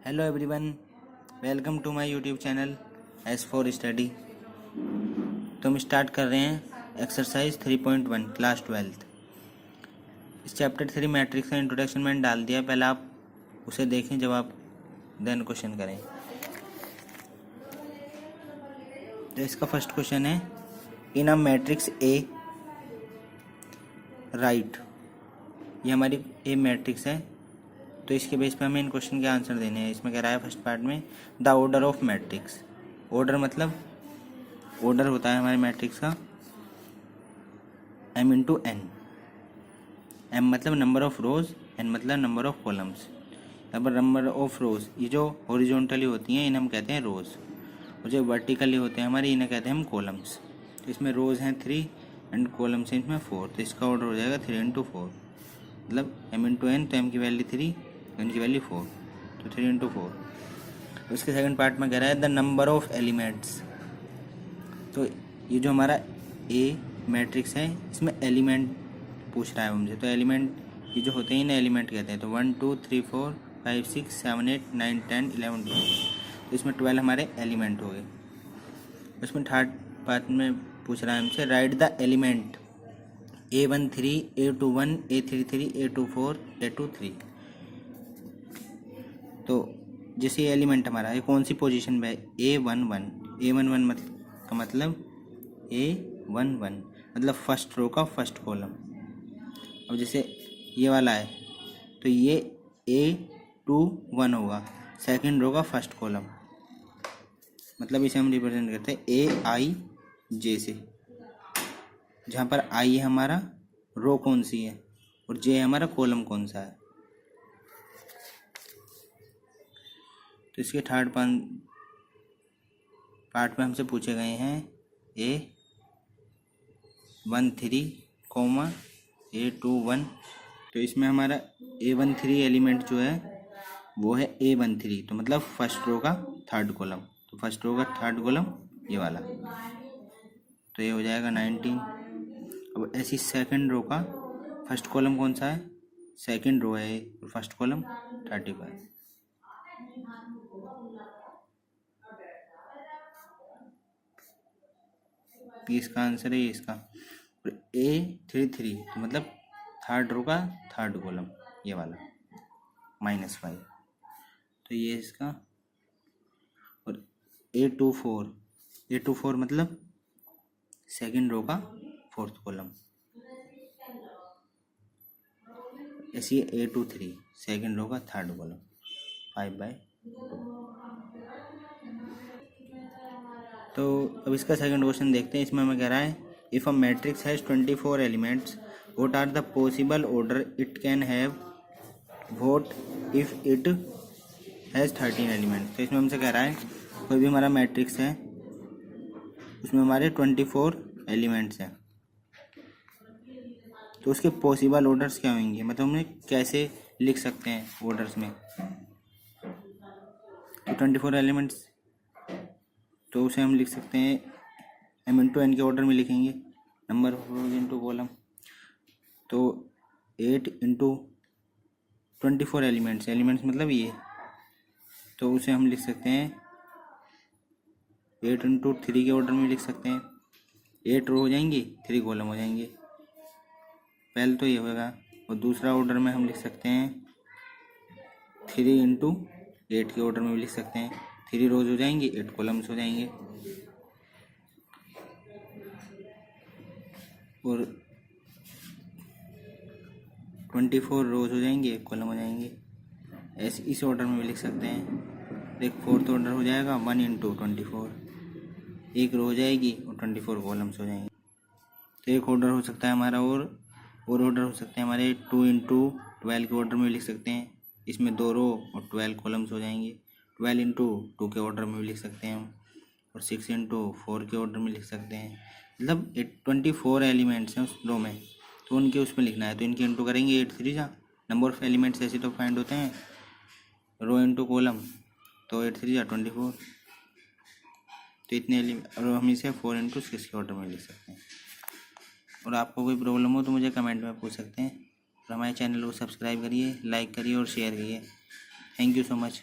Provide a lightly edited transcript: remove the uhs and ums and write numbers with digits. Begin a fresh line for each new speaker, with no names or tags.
Hello everyone, welcome to my YouTube channel S for study. तो हम start कर रहे हैं एक्सरसाइज 3.1 क्लास 12th। इस चैप्टर 3 मैट्रिक्स का इंट्रोडक्शन मैंने डाल दिया, पहले आप उसे देखें जब आप देन क्वेश्चन करें। तो इसका फर्स्ट क्वेश्चन है, इन अ मैट्रिक्स ए राइट। ये हमारी ए मैट्रिक्स है, तो इसके बेस पे हमें इन क्वेश्चन के आंसर देने हैं। इसमें कह रहा है फर्स्ट पार्ट में the order of matrix. Order मतलब ऑर्डर होता है हमारे मैट्रिक्स का m इंटू एन। m मतलब नंबर ऑफ रोज, n मतलब नंबर ऑफ कॉलम्स। यहाँ पर नंबर ऑफ रोज, ये जो हॉरिजॉन्टली होती हैं इन्हें हम कहते हैं रोज, और जो वर्टिकली होते हैं हमारे इन्हें कहते हैं हम कॉलम्स। तो इसमें रोज हैं 3 एंड कॉलम्स हैं इसमें 4, तो इसका ऑर्डर हो जाएगा 3 इंटू 4, मतलब m इंटू एन। तो m की वैल्यू 3, एन की वैल्यू 4, तो 3 इंटू 4। तो इसके सेकंड पार्ट में कह रहा है द नंबर ऑफ एलिमेंट्स। तो ये जो हमारा ए मैट्रिक्स है इसमें एलिमेंट पूछ रहा है हमसे। तो एलिमेंट ये जो होते हैं इन्हें एलिमेंट कहते हैं। तो 1 2 3 4 5 6 7 8 9 10 11 12। तो इसमें 12 हमारे एलिमेंट हो गए। उसमें थर्ड पार्ट में पूछ रहा है हमसे right the element A13 A21 A33 A24 A23। तो जैसे ये एलिमेंट हमारा ये कौन सी पोजीशन में है, A11। A11 का मतलब A11 मतलब फर्स्ट रो का फर्स्ट कॉलम। अब जैसे ये वाला है तो ये A21 होगा, सेकंड रो का फर्स्ट कॉलम। मतलब इसे हम रिप्रेजेंट करते हैं AIJ से, जहाँ पर I हमारा रो कौन सी है और J हमारा कॉलम कौन सा है। तो इसके थर्ड पार्ट में हमसे पूछे गए हैं A13, A21। तो इसमें हमारा A13 एलिमेंट जो है वो है A13, तो मतलब फर्स्ट रो का थर्ड कॉलम। तो फर्स्ट रो का थर्ड कॉलम ये वाला, तो ये हो जाएगा 19। अब ऐसी सेकंड रो का फर्स्ट कॉलम कौन सा है, सेकंड रो है, फर्स्ट कॉलम 35। ये इसका आंसर है, ये इसका। और A33 तो मतलब थर्ड रो का थर्ड कॉलम ये वाला -5, तो ये इसका। और A24 मतलब सेकंड रो का फोर्थ कॉलम। ऐसी A23 सेकंड रो का थर्ड कॉलम 5/2। तो अब इसका सेकंड क्वेश्चन देखते हैं। इसमें हमें कह रहा है if a matrix has 24 elements what are the possible order it can have what if it has 13 elements. तो इसमें हमसे कह रहा है कोई भी हमारा मैट्रिक्स है उसमें हमारे 24 एलिमेंट्स हैं, तो उसके पॉसिबल ऑर्डर्स क्या होंगे, मतलब हमें कैसे लिख सकते हैं ऑर्डर्स में। तो 24 एलिमेंट्स, तो उसे हम लिख सकते हैं m इंटू एन के ऑर्डर में लिखेंगे, number of rose into column. तो 8 इंटू 24 एलिमेंट्स मतलब ये, तो उसे हम लिख सकते हैं 8 इंटू 3 के ऑर्डर में लिख सकते हैं। 8 रो हो जाएंगी, 3 कॉलम हो जाएंगे, पहले तो ये होगा। और दूसरा ऑर्डर में हम लिख सकते हैं 3 इंटू 8 के ऑर्डर में भी लिख सकते हैं। 3 रोज हो जाएंगी, 8 कॉलम्स हो जाएंगे। और 24 रोज हो जाएंगे, 1 कॉलम हो जाएंगे। ऐसे इस ऑर्डर में भी लिख सकते हैं। एक फोर्थ ऑर्डर हो जाएगा 1 इंटू 24, 1 रो हो जाएगी और 24 कॉलम्स हो जाएंगे। तो एक ऑर्डर हो सकता है हमारा, और ऑर्डर हो सकते हैं हमारे 2 इंटू 12 के ऑर्डर में भी लिख सकते हैं। इसमें 2 रो और 12 कॉलम्स हो जाएंगे। 12 इंटू 2 के ऑर्डर में भी लिख सकते हैं हम, और 6 इंटू 4 के ऑर्डर में लिख सकते हैं। मतलब 24 एलिमेंट्स हैं उस रो में, तो उनके उसमें लिखना है। तो इनके इंटू करेंगे 8 3 जा, नंबर ऑफ एलिमेंट्स ऐसे तो फाइंड होते हैं रो इंटू कॉलम, तो 8 3 जा 24। तो इतने और हम इसे 4 इंटू 6 के ऑर्डर में लिख सकते हैं। और आपको कोई प्रॉब्लम हो तो मुझे कमेंट में पूछ सकते हैं। और हमारे चैनल को सब्सक्राइब करिए, लाइक करिए और शेयर करिए। Thank you so much.